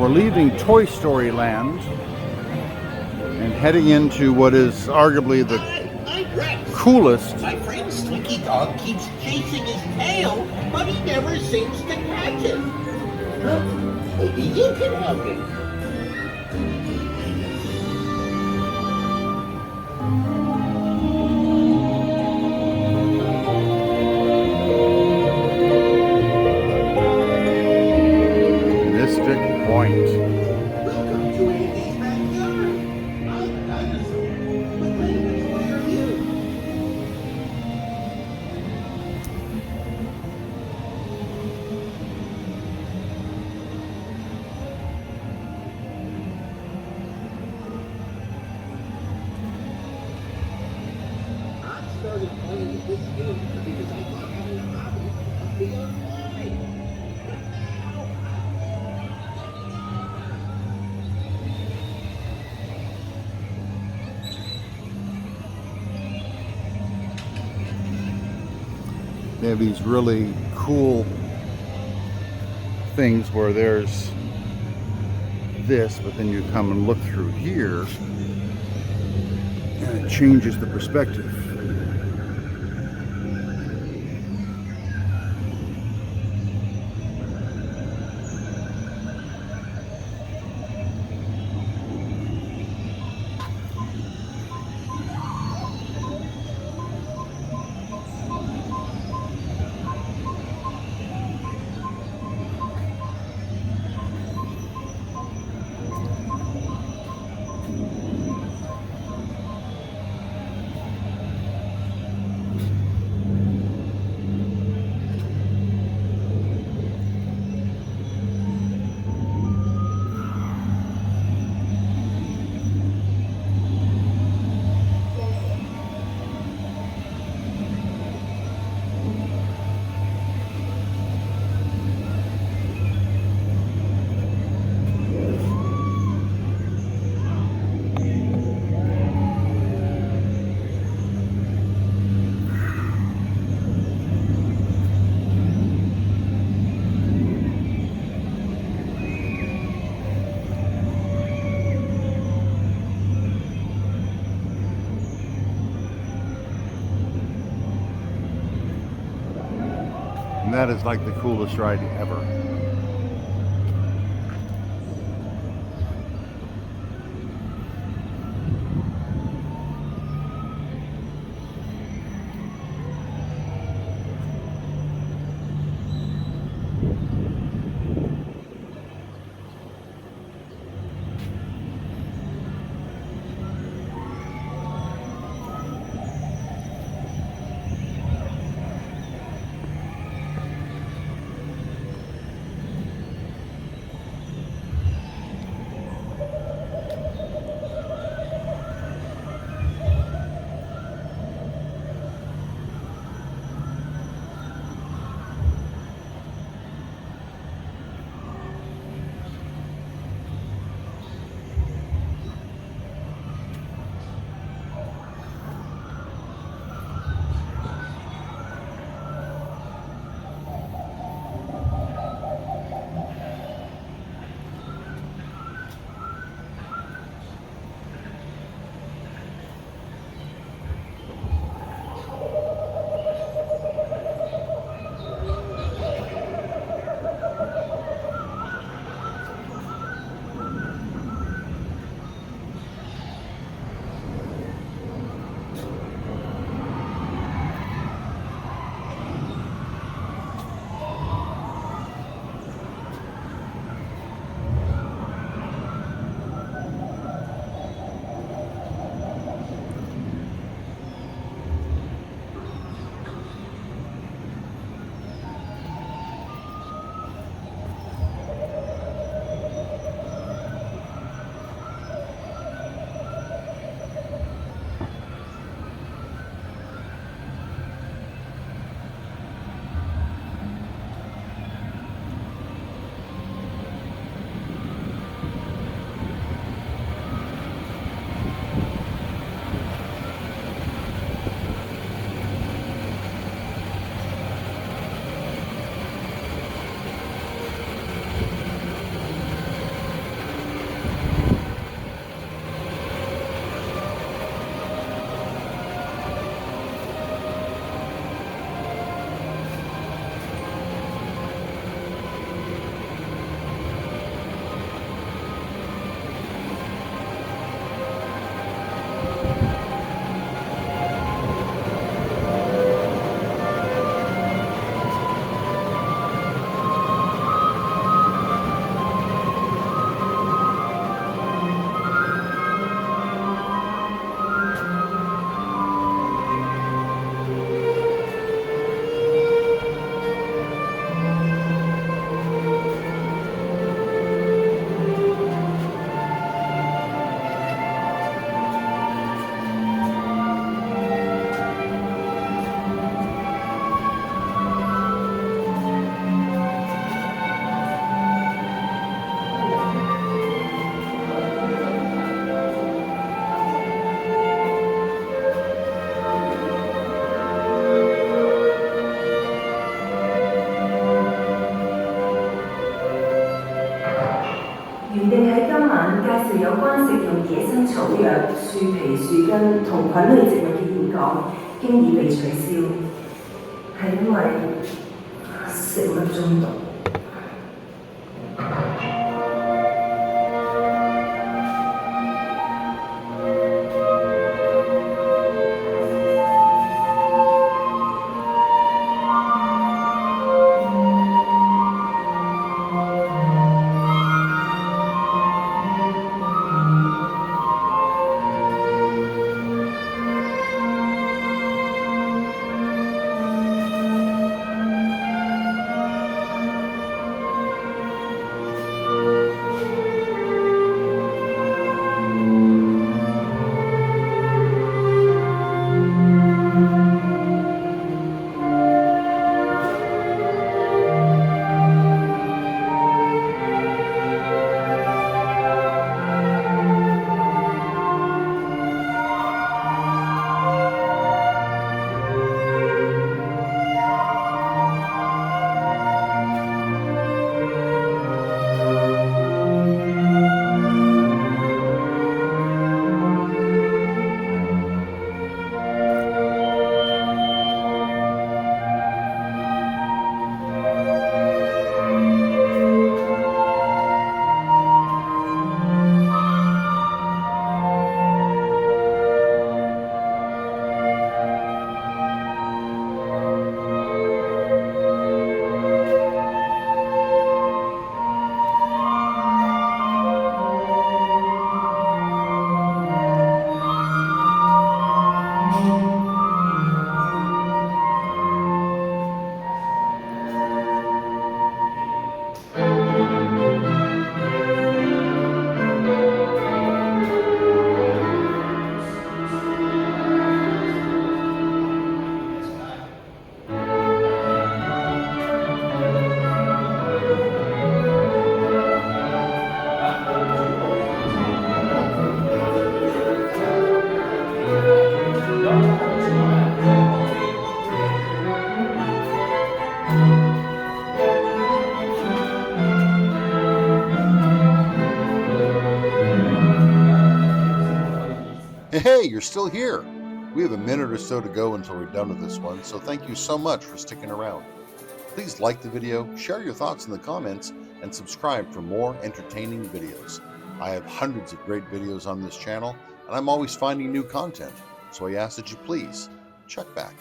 we're leaving Toy Story Land and heading into what is arguably the coolest. My friend Slinky Dog keeps chasing his tail, but he never seems to catch it. Maybe you can help him. Mystic Point. Welcome to Andy's backyard. I'm Dinosaur. What kind of a toy are you? I started playing this game because I thought having a hobby would be online. But now They have these really cool things where there's this, but then you come and look through here and it changes the perspective. And that is like the coolest ride ever. 原定喺今晚介紹有關食用野生草藥、樹皮、樹根同菌類植物嘅演講，經已被取消，係因為食物中毒。Hey, you're still here. We have a minute or so to go until we're done with this one, so thank you so much for sticking around. Please like the video, share your thoughts in the comments, and subscribe for more entertaining videos. I have hundreds of great videos on this channel, and I'm always finding new content, so I ask that you please check back.